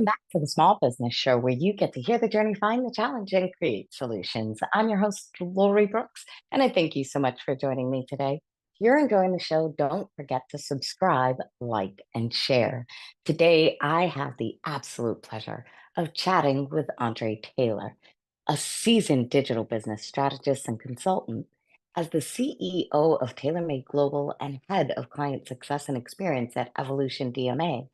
back to the Small Business Show, where you get to hear the journey, find the challenge, and create solutions. I'm your host, Lori Brooks, and I thank you so much for joining me today. If you're enjoying the show, don't forget to subscribe, like, and share. Today, I have the absolute pleasure of chatting with Aundra Taylor, a seasoned digital business strategist and consultant. As the CEO of TaylorMade Global and head of client success and experience at Evolution DMA,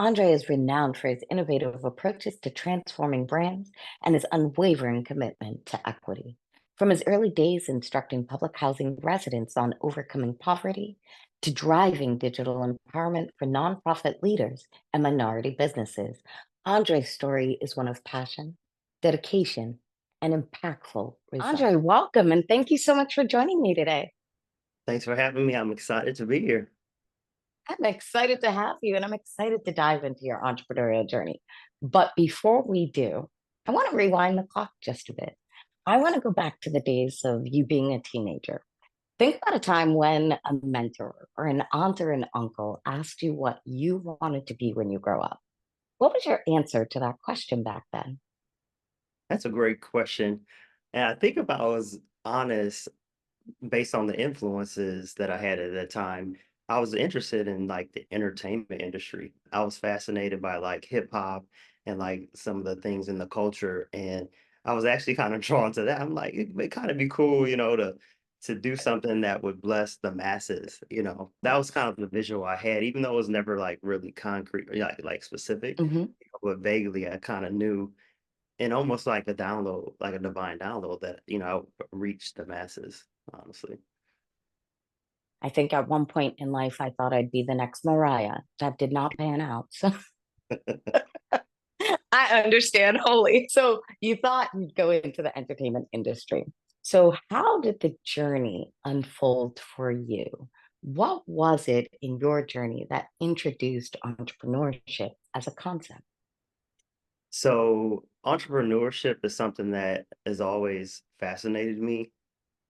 Andre is renowned for his innovative approaches to transforming brands and his unwavering commitment to equity. From his early days instructing public housing residents on overcoming poverty to driving digital empowerment for nonprofit leaders and minority businesses, Andre's story is one of passion, dedication, and impactful results. Andre, welcome and thank you so much for joining me today. Thanks for having me. I'm excited to be here. I'm excited to have you and I'm excited to dive into your entrepreneurial journey. But before we do, I want to rewind the clock just a bit. I want to go back to the days of you being a teenager. Think about a time when a mentor or an aunt or an uncle asked you what you wanted to be when you grow up. What was your answer to that question back then? That's a great question. And I think if I was honest, based on the influences that I had at that time, I was interested in like the entertainment industry. I was fascinated by like hip hop and like some of the things in the culture. And I was actually kind of drawn to that. I'm like, it kind of be cool, to do something that would bless the masses. That was kind of the visual I had, even though it was never like really concrete or like specific, Hmm. but vaguely I kind of knew and almost like a download, like a divine download that, reached the masses, honestly. I think at one point in life, I thought I'd be the next Mariah. That did not pan out. So I understand wholly. So you thought you'd go into the entertainment industry. So how did the journey unfold for you? What was it in your journey that introduced entrepreneurship as a concept? So entrepreneurship is something that has always fascinated me.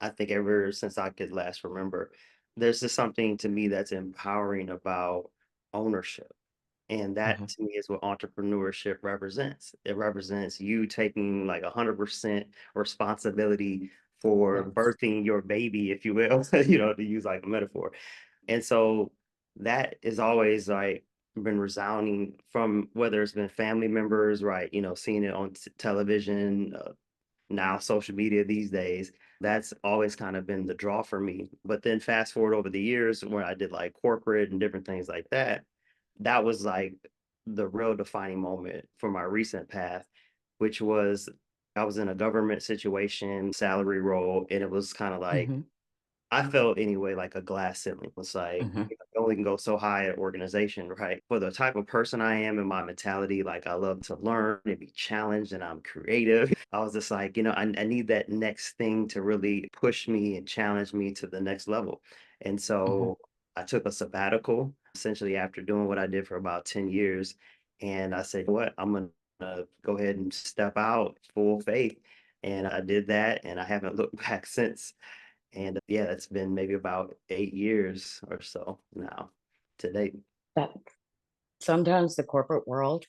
I think ever since I could last remember, there's just something to me that's empowering about ownership. And that Mhm. to me is what entrepreneurship represents. It represents you taking like 100% responsibility for Yes. birthing your baby, if you will, to use like a metaphor. And so that is always like been resounding from whether it's been family members, right? Seeing it on television, now social media these days. That's always kind of been the draw for me. But then fast forward over the years when I did like corporate and different things like that, that was like the real defining moment for my recent path, which was I was in a government situation, salary role, and it was kind of like Hmm. I felt anyway like a glass ceiling. It's like Hmm. you only can go so high at organization, right? For the type of person I am and my mentality, like I love to learn and be challenged and I'm creative. I was just like, I need that next thing to really push me and challenge me to the next level. And Hmm. so I took a sabbatical essentially after doing what I did for about 10 years. And I said, what? I'm going to go ahead and step out full faith. And I did that and I haven't looked back since. And yeah, it's been maybe about 8 years or so now to date. That sometimes the corporate world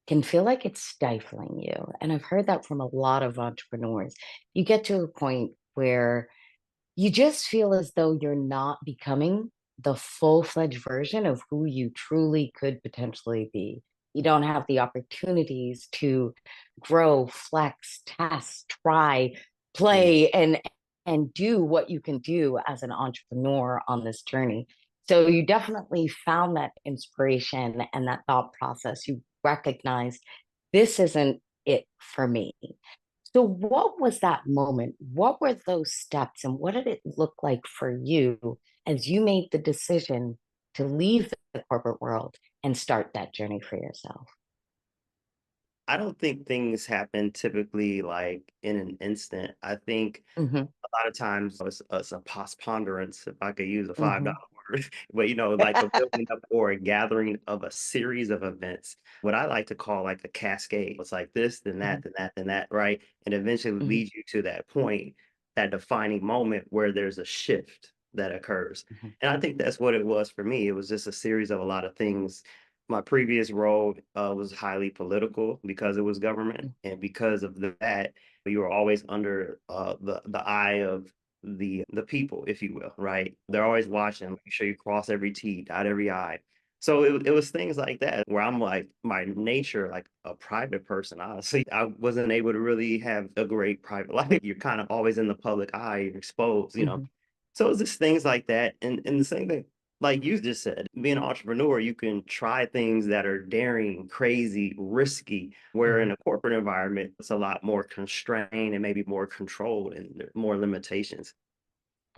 can feel like it's stifling you. And I've heard that from a lot of entrepreneurs. You get to a point where you just feel as though you're not becoming the full-fledged version of who you truly could potentially be. You don't have the opportunities to grow, flex, test, try, Mm. play, and do what you can do as an entrepreneur on this journey. So you definitely found that inspiration and that thought process. You recognized this isn't it for me. So, what was that moment? What were those steps, and what did it look like for you as you made the decision to leave the corporate world and start that journey for yourself? I don't think things happen typically like in an instant. I think Hmm. a lot of times it's a ponderance, if I could use a $5 Hmm. word, but like a building up or a gathering of a series of events, what I like to call like a cascade. It's like this, then that, right? And eventually Hmm. leads you to that point, that defining moment where there's a shift that occurs. Hmm. And I think that's what it was for me. It was just a series of a lot of things My previous role was highly political because it was government, Mm, and because of that, you were always under the eye of the people, if you will, right? They're always watching, make sure you cross every T, dot every I. So it was things like that where I'm like my nature, like a private person. Honestly, I wasn't able to really have a great private life. You're kind of always in the public eye, you're exposed, you know. mhm, So it's just things like that, and the same thing like you just said, being an entrepreneur, you can try things that are daring, crazy, risky, where in mhm, a corporate environment, it's a lot more constrained and maybe more controlled and there are more limitations.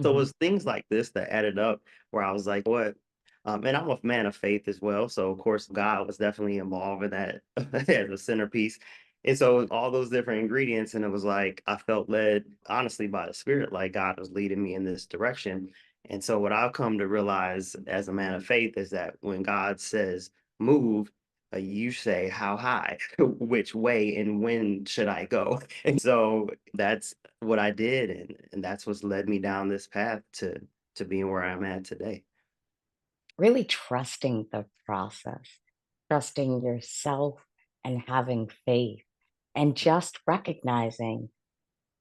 So it mhm. was things like this that added up where I was like, what? And I'm a man of faith as well. So of course God was definitely involved in that as a centerpiece. And so all those different ingredients, and it was like I felt led honestly by the spirit, like God was leading me in this direction. And so what I've come to realize as a man of faith is that when God says move, you say how high, which way, and when should I go? And so that's what I did, and that's what's led me down this path to being where I'm at today. Really trusting the process, trusting yourself and having faith, and just recognizing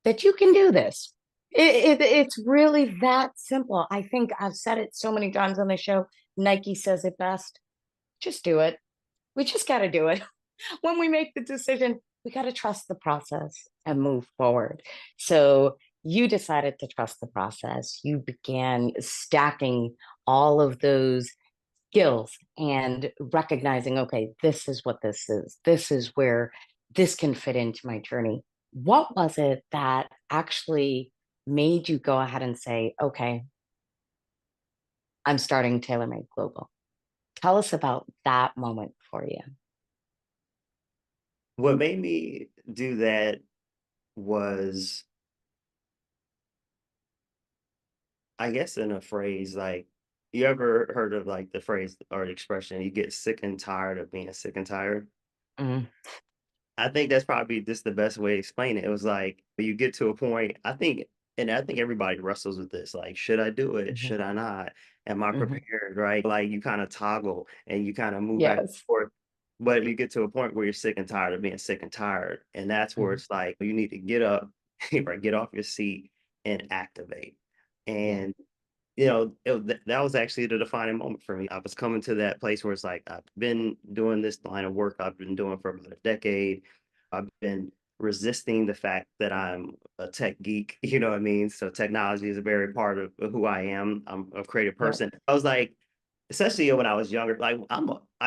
that you can do this. It's really that simple. I think I've said it so many times on the show. Nike says it best: just do it. We just got to do it. When we make the decision, we got to trust the process and move forward. So you decided to trust the process. You began stacking all of those skills and recognizing, okay, this is what this is. This is where this can fit into my journey. What was it that actually made you go ahead and say, okay, I'm starting TaylorMade Global? Tell us about that moment for you. What made me do that was, I guess, in a phrase like, you ever heard of like the phrase or the expression, you get sick and tired of being sick and tired? Mm, I think that's probably just the best way to explain it. It was like you get to a point, I think everybody wrestles with this. Like, should I do it? mhm, Should I not? Am I mhm. prepared? Right? Like you kind of toggle and you kind of move back and Yes. forth. But you get to a point where you're sick and tired of being sick and tired. And that's where Mhm. it's like you need to get up, right, get off your seat and activate. Yeah. And that was actually the defining moment for me. I was coming to that place where it's like, I've been doing this line of work I've been doing for about a decade. I've been resisting the fact that I'm a tech geek, you know what I mean? So technology is a very part of who I am. I'm a creative Yep. person. I was like, especially when I was younger, like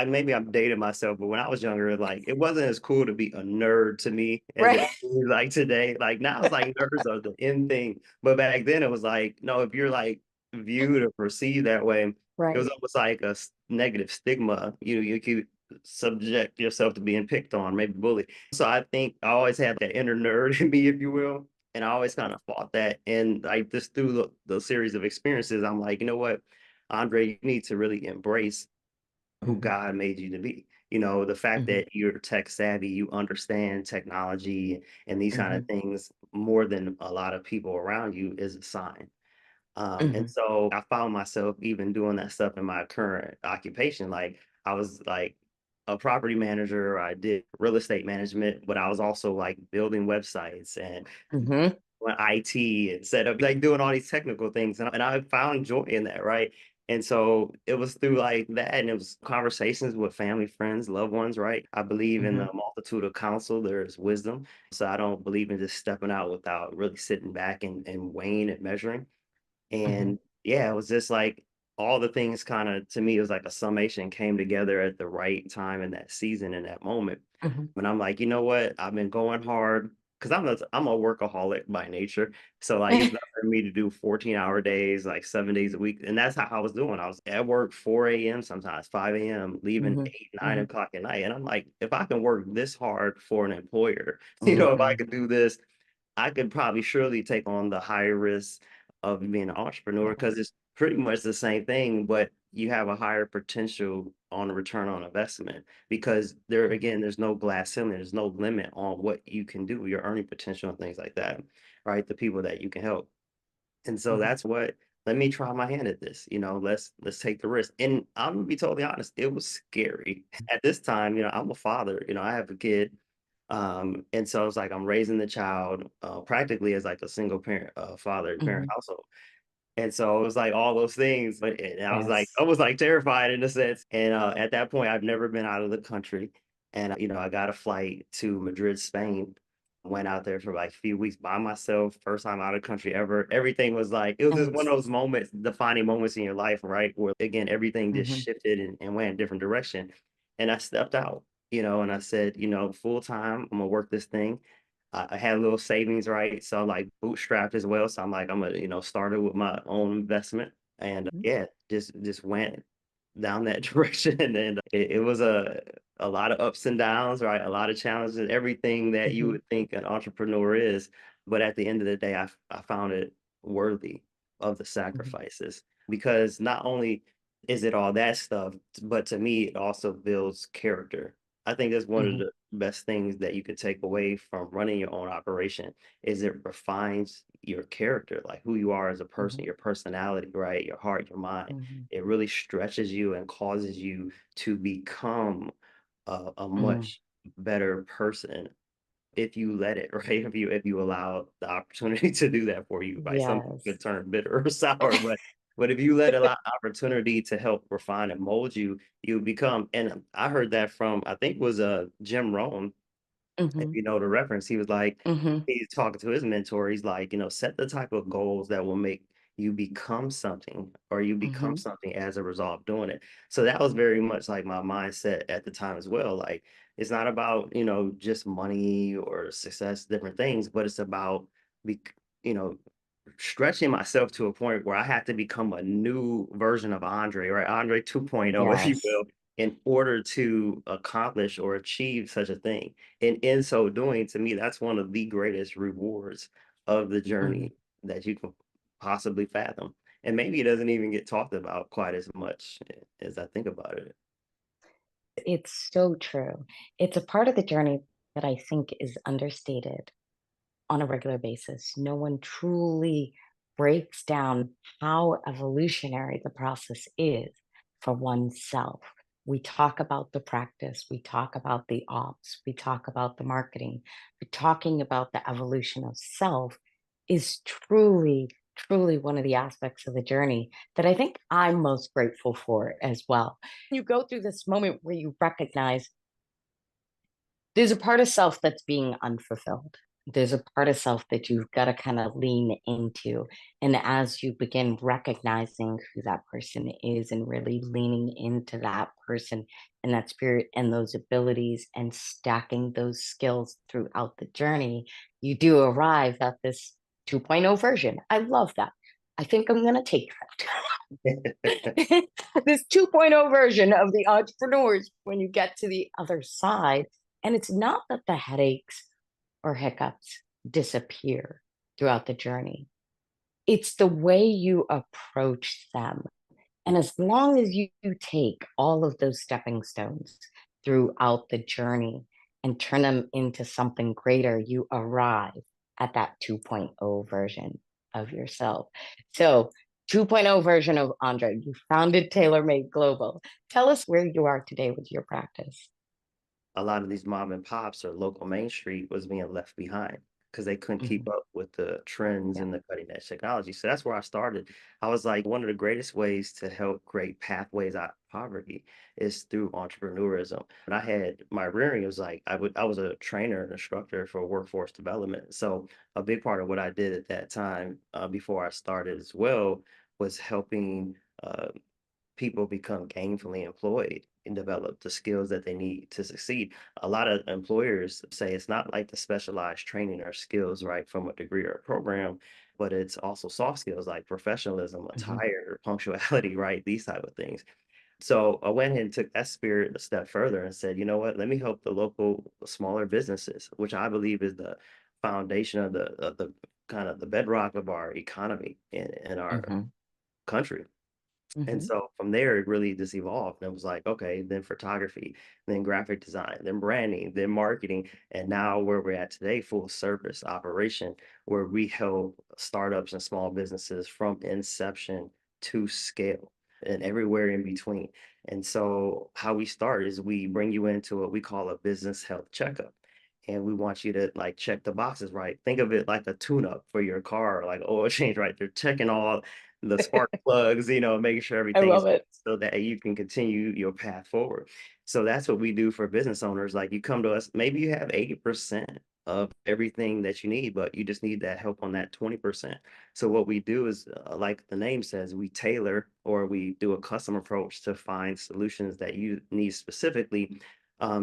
maybe I'm dating myself, but when I was younger, like it wasn't as cool to be a nerd to me as it Right. is like today. Like now it's like nerds are the in thing. But back then it was like, no, if you're like viewed or perceived that way, it was Right. almost like a negative stigma. You could subject yourself to being picked on, maybe bullied. So I think I always had that inner nerd in me, if you will. And I always kind of fought that. And like just through the series of experiences, I'm like, you know what, Andre, you need to really embrace who Mhm, God made you to be. You know, the fact mhm, that you're tech savvy, you understand technology and these kind of mhm, things more than a lot of people around you is a sign. And mhm, so I found myself even doing that stuff in my current occupation. Like I was like a property manager, I did real estate management, but I was also like building websites and mhm, doing IT and set up, like doing all these technical things. And I found joy in that, right? And so it was through like that, and it was conversations with family, friends, loved ones, right? I believe in mhm, the multitude of counsel, there's wisdom. So I don't believe in just stepping out without really sitting back and weighing and measuring. mhm, And yeah, it was just like all the things kind of to me, it was like a summation came together at the right time in that season, in that moment. mhm, And I'm like, you know what? I've been going hard because I'm a workaholic by nature. So like it's not for me to do 14-hour days, like 7 days a week. And that's how I was doing. I was at work 4 a.m., sometimes 5 a.m., leaving mhm, 8, 9 mhm, o'clock at night. And I'm like, if I can work this hard for an employer, if I mhm, could do this, I could probably surely take on the higher risk of being an entrepreneur yeah, because it's pretty much the same thing, but you have a higher potential on the return on investment because there mhm, again, there's no glass ceiling, there's no limit on what you can do, your earning potential and things like that, right? The people that you can help. And so mhm, that's what let me try my hand at this. Let's take the risk. And I'm gonna be totally honest, it was scary. At this time, I'm a father, I have a kid. And so it's like I'm raising the child practically as like a single parent, father parent Mhm. household. And so it was like all those things, but and I was like Yes. almost like terrified in a sense. And at that point, I've never been out of the country, and I got a flight to Madrid, Spain. Went out there for like a few weeks by myself, first time out of the country ever. Everything was like it was just one of Nice. those moments, defining moments in your life, right? Where again everything just Mhm. shifted and went in a different direction. And I stepped out, and I said, full time, I'm gonna work this thing. I had a little savings, right? So like bootstrapped as well. So I'm like, I'm gonna, started with my own investment and Mhm. yeah, just went down that direction. And it was a lot of ups and downs, right? A lot of challenges, everything that you Mhm. would think an entrepreneur is. But at the end of the day, I found it worthy of the Mhm. sacrifices because not only is it all that stuff, but to me, it also builds character. I think that's one of Mhm. the best things that you could take away from running your own operation is it refines your character, like who you are as a person, Mhm. your personality, right? Your heart, your mind. Mhm. It really stretches you and causes you to become a Mhm. much better person if you let it, right? If you allow the opportunity to do that for you, right? Some people Yes. could turn bitter or sour, but if you let a lot opportunity to help refine and mold you, you become. And I heard that from I think was Jim Rohn, if Mhm. you know the reference. He was like, Mhm. he's talking to his mentor. He's like, set the type of goals that will make you become something or you become Mhm. something as a result of doing it. So that was very much like my mindset at the time as well. Like, it's not about, just money or success, different things, but it's about, be, you know, stretching myself to a point where I had to become a new version of Andre, right? Andre 2.0, if you Yes. will, in order to accomplish or achieve such a thing. And in so doing, to me, that's one of the greatest rewards of the Mhm. journey that you can possibly fathom. And maybe it doesn't even get talked about quite as much as I think about it. It's so true. It's a part of the journey that I think is understated on a regular basis. No one truly breaks down how evolutionary the process is for oneself. We talk about the practice, we talk about the ops, we talk about the marketing, but talking about the evolution of self is truly, truly one of the aspects of the journey that I think I'm most grateful for as well. You go through this moment where you recognize there's a part of self that's being unfulfilled. There's a part of self that you've got to kind of lean into. And as you begin recognizing who that person is and really leaning into that person and that spirit and those abilities and stacking those skills throughout the journey, you do arrive at this 2.0 version. I love that. I think I'm going to take that. This 2.0 version of the entrepreneurs when you get to the other side. And it's not that the headaches or hiccups disappear throughout the journey, it's the way you approach them. And as long as you take all of those stepping stones throughout the journey and turn them into something greater, you arrive at that 2.0 version of yourself. So, 2.0 version of Andra, you founded TaylorMade Global. Tell us where you are today with your practice. A lot of these mom and pops or local Main Street was being left behind because they couldn't keep Mhm. up with the trends Yeah. and the cutting edge technology. So that's where I started. I was like, one of the greatest ways to help create pathways out of poverty is through entrepreneurism. And I had my rearing, it was like I was a trainer and instructor for workforce development. So a big part of what I did at that time before I started as well was helping people become gainfully employed and develop the skills that they need to succeed. A lot of employers say it's not like the specialized training or skills, right, from a degree or a program, but it's also soft skills like professionalism, Mhm. attire, punctuality, right, these type of things. So I went ahead and took that spirit a step further and said, you know what, let me help the local smaller businesses, which I believe is the foundation of the kind of the bedrock of our economy in our Mhm. country. And Mhm. so from there, it really just evolved. And it was like, okay, then photography, then graphic design, then branding, then marketing. And now where we're at today, full service operation, where we help startups and small businesses from inception to scale and everywhere in between. And so how we start is we bring you into what we call a business health checkup. And we want you to like check the boxes, right? Think of it like a tune-up for your car, like oil change, right? They're checking all the spark plugs, making sure I everything's love it. so that you can continue your path forward. So that's what we do for business owners. Like you come to us, maybe you have 80% of everything that you need, but you just need that help on that 20%. So what we do is, like the name says, we tailor or we do a custom approach to find solutions that you need specifically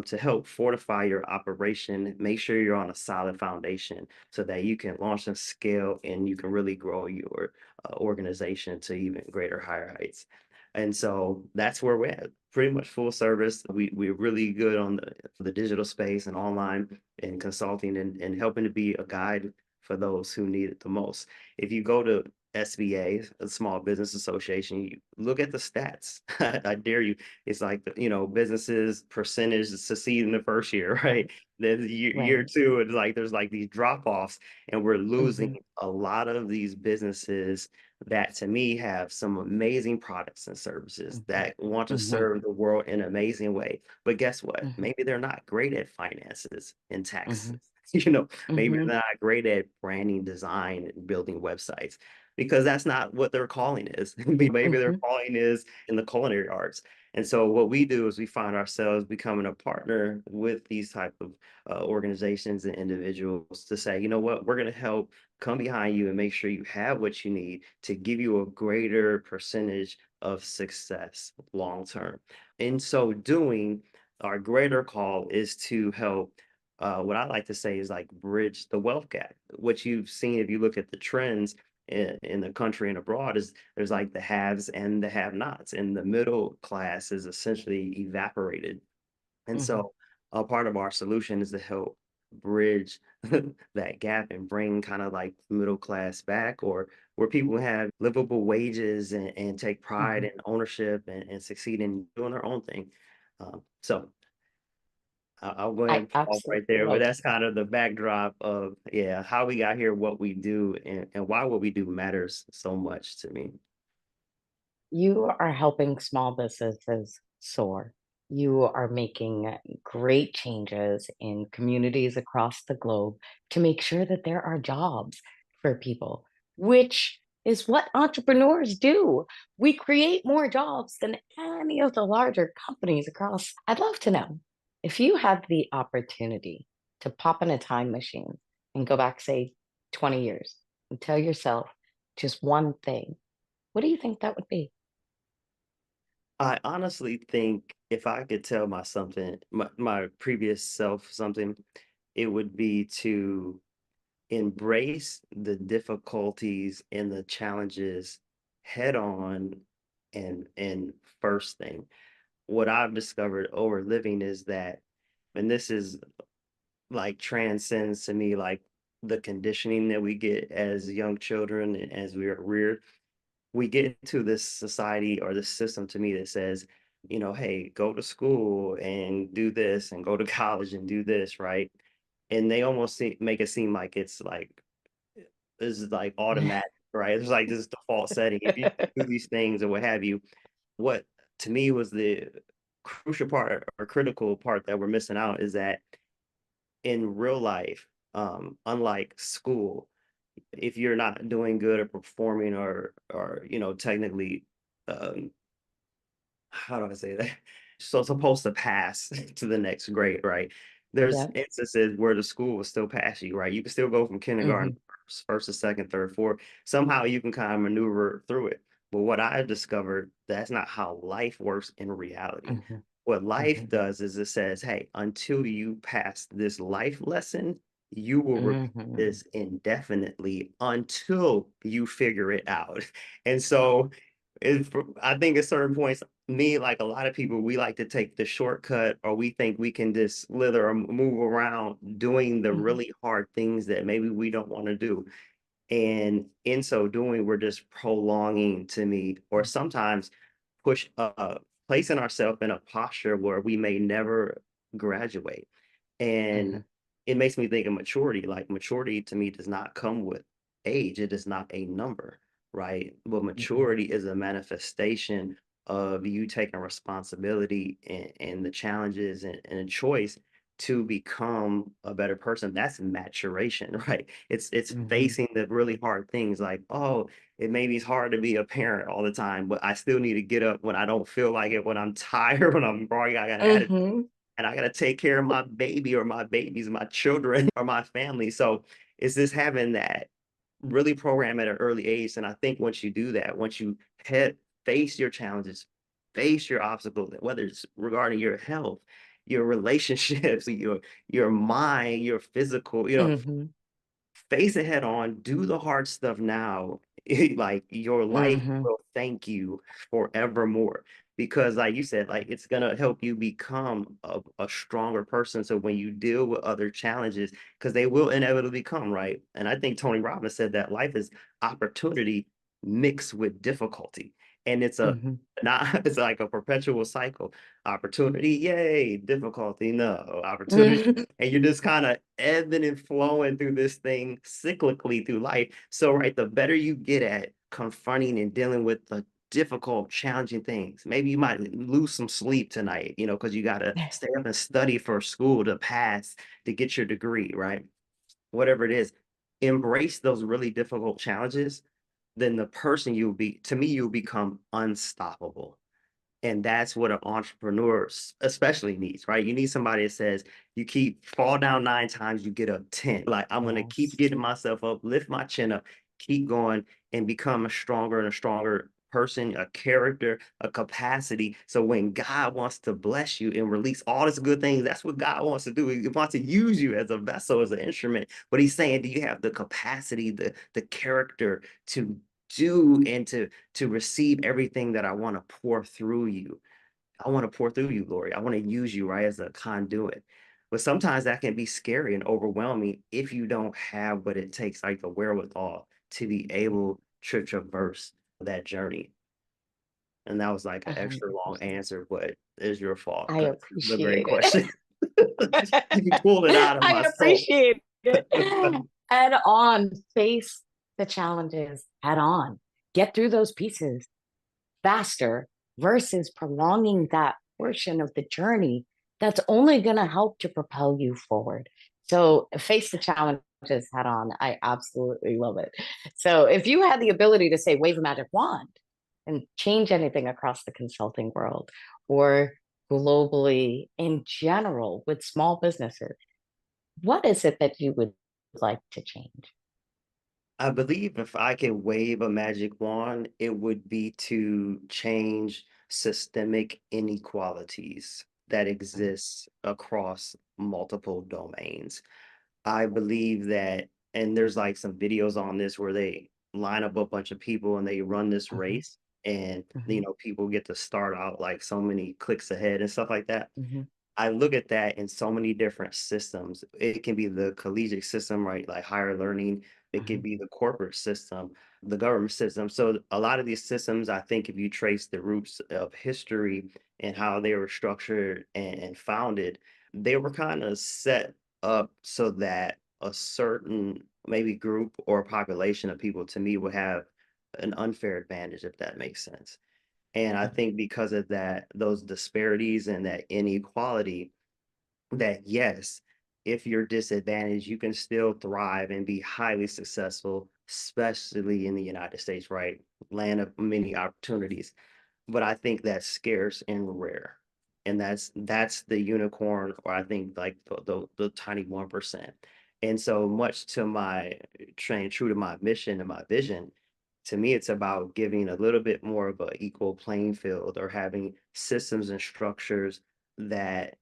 to help fortify your operation, make sure you're on a solid foundation so that you can launch and scale and you can really grow your organization to even greater higher heights. And so that's where we're at. Pretty much full service. We're really good on the digital space and online and consulting and helping to be a guide for those who need it the most. If you go to SBA, a Small Business Association, you look at the stats. I dare you. It's like businesses percentage succeed in the first year, right? Then year Right. two, it's like there's like these drop offs, and we're losing Mhm. a lot of these businesses that to me have some amazing products and services Mhm. that want to Mhm. serve the world in an amazing way. But guess what? Mhm. Maybe they're not great at finances and taxes. Mhm. Maybe Mhm. they're not great at branding, design, and building websites because that's not what their calling is. Maybe their Mhm. calling is in the culinary arts. And so what we do is we find ourselves becoming a partner with these type of organizations and individuals to say, you know what, we're going to help come behind you and make sure you have what you need to give you a greater percentage of success long term. In so doing, our greater call is to help. What I like to say is like bridge the wealth gap. What you've seen, if you look at the trends in the country and abroad, is there's like the haves and the have-nots, and the middle class is essentially evaporated. And Mhm. so a part of our solution is to help bridge that gap and bring kind of like the middle class back, or where people have livable wages and take pride Mhm. and ownership and succeed in doing their own thing. So I'll go ahead I and pause absolutely right there, but love that's kind of the backdrop of, yeah, how we got here, what we do, and why what we do matters so much to me. You are helping small businesses soar. You are making great changes in communities across the globe to make sure that there are jobs for people, which is what entrepreneurs do. We create more jobs than any of the larger companies across. I'd love to know if you had the opportunity to pop in a time machine and go back, say, 20 years and tell yourself just one thing, what do you think that would be? I honestly think if I could tell my previous self something, it would be to embrace the difficulties and the challenges head on and first thing. What I've discovered over living is that, and this is like transcends to me like the conditioning that we get as young children and as we are reared, we get into this society or this system to me that says, hey, go to school and do this and go to college and do this, right? And they almost make it seem like it's like this is like automatic, right? It's like this default setting. If you do these things or what have you, what to me was the crucial part or critical part that we're missing out is that in real life, unlike school, if you're not doing good or performing or technically um how do I say that? So supposed to pass to the next grade, right? There's Yeah. instances where the school will still pass you, right? You can still go from kindergarten, Mhm, first to second, third, fourth. Somehow you can kind of maneuver through it. But what I've discovered, that's not how life works in reality. mhm, What life mhm, does is it says, hey, until you pass this life lesson, you will repeat mhm, this indefinitely until you figure it out. And so I think at certain points, me, like a lot of people, we like to take the shortcut or we think we can just slither or move around doing the mhm, really hard things that maybe we don't want to do. And in so doing, we're just prolonging to me, or sometimes push placing ourselves in a posture where we may never graduate. And Mhm, it makes me think of maturity. Like maturity to me does not come with age. It is not a number, right? But mhm, maturity is a manifestation of you taking responsibility and the challenges and a choice to become a better person. That's maturation, right? It's mhm, facing the really hard things like, oh, it maybe it's hard to be a parent all the time, but I still need to get up when I don't feel like it, when I'm tired, when I'm groggy, I got an attitude, mhm, and I gotta take care of my baby or my babies, my children or my family. So it's just having that really program at an early age. And I think once you do that, once you head face your challenges, face your obstacles, whether it's regarding your health, your relationships, your mind, your physical, mhm, face it head on, do the hard stuff now. Like your life mhm, will thank you forevermore. Because like you said, like it's gonna help you become a stronger person. So when you deal with other challenges, because they will inevitably come, right? And I think Tony Robbins said that life is opportunity mixed with difficulty. And it's a mhm. not it's like a perpetual cycle. Opportunity, yay, difficulty, no, opportunity, and you're just kind of ebbing and flowing through this thing cyclically through life. So, right, the better you get at confronting and dealing with the difficult, challenging things. Maybe you might lose some sleep tonight, because you got to stay up and study for school to pass to get your degree, right? Whatever it is, embrace those really difficult challenges. Then the person you'll be, to me, you'll become unstoppable. And that's what an entrepreneur especially needs, right? You need somebody that says, you keep fall down 9 times, you get up 10. Like, I'm gonna keep Yes. getting myself up, lift my chin up, keep going, and become a stronger and a stronger person, a character, a capacity. So when God wants to bless you and release all these good things, that's what God wants to do. He wants to use you as a vessel, as an instrument. But he's saying, do you have the capacity, the character to do and to receive everything that I want to pour through you. I want to pour through you, Lori. I want to use you, right, as a conduit. But sometimes that can be scary and overwhelming if you don't have what it takes, like the wherewithal to be able to traverse that journey. And that was like an extra long 100%. answer, but it's your fault I because it's a great appreciate question. it. You pulled it out of I my soul. appreciate it. Head on, face the challenges head on. Get through those pieces faster versus prolonging that portion of the journey that's only going to help to propel you forward. So face the challenges head on. I absolutely love it. So if you had the ability to say wave a magic wand and change anything across the consulting world or globally in general with small businesses, what is it that you would like to change? I believe if I could wave a magic wand, it would be to change systemic inequalities that exist across multiple domains. I believe that, and there's like some videos on this where they line up a bunch of people and they run this Mhm, race, and mhm, people get to start out like so many clicks ahead and stuff like that. mhm, I look at that in so many different systems. It can be the collegiate system, right? Like higher learning. It could mhm, be the corporate system, the government system. So a lot of these systems, I think if you trace the roots of history and how they were structured and founded, they were kind of set up so that a certain maybe group or population of people to me would have an unfair advantage, if that makes sense. And I mhm, think because of that, those disparities and that inequality, that yes, if you're disadvantaged, you can still thrive and be highly successful, especially in the United States, right? Land of many opportunities. But I think that's scarce and rare. And that's the unicorn, or I think like the tiny 1%. And so much to my train true to my mission and my vision, to me, it's about giving a little bit more of a equal playing field or having systems and structures that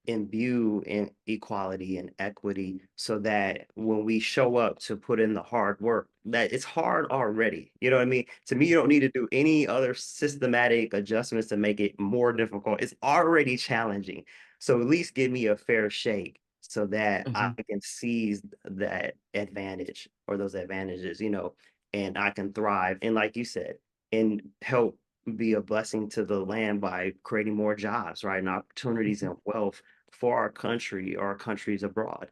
imbue in equality and equity so that when we show up to put in the hard work, that it's hard already. You know what I mean? To me, you don't need to do any other systematic adjustments to make it more difficult. It's already challenging. So at least give me a fair shake so that I Hmm. can seize that advantage or those advantages, and I can thrive. And like you said, and help be a blessing to the land by creating more jobs, right? And opportunities Hmm. and wealth for our country or our countries abroad.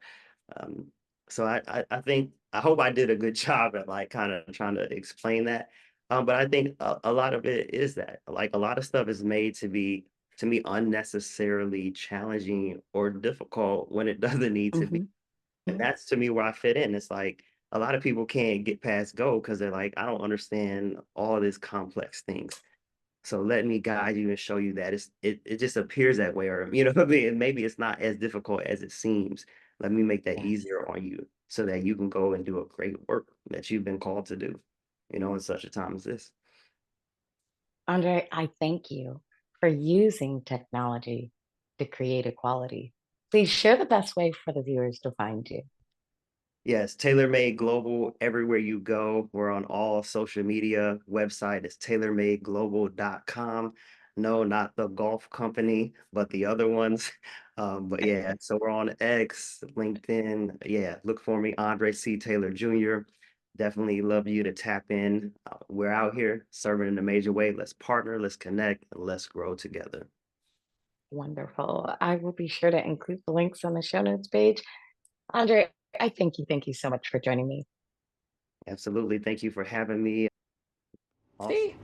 Um, so I think I hope I did a good job at like kind of trying to explain that. But I think a lot of it is that like a lot of stuff is made to me unnecessarily challenging or difficult when it doesn't need to be. Hmm. And that's to me where I fit in. It's like a lot of people can't get past go because they're like, I don't understand all these complex things. So let me guide you and show you that it just appears that way, or what I mean, and maybe it's not as difficult as it seems. Let me make that Yes. easier on you so that you can go and do a great work that you've been called to do, in such a time as this. Andre, I thank you for using technology to create equality. Please share the best way for the viewers to find you. Yes, tailor-made global everywhere you go. We're on all social media. Website is tailormadeglobal.com. No, not the golf company, but the other ones. But yeah, so we're on X, LinkedIn. Yeah, look for me, Andre C. Taylor Jr. Definitely love you to tap in. We're out here serving in a major way. Let's partner, let's connect, and let's grow together. Wonderful. I will be sure to include the links on the show notes page. Andre, I thank you so much for joining me. Absolutely. Thank you for having me. Awesome. See?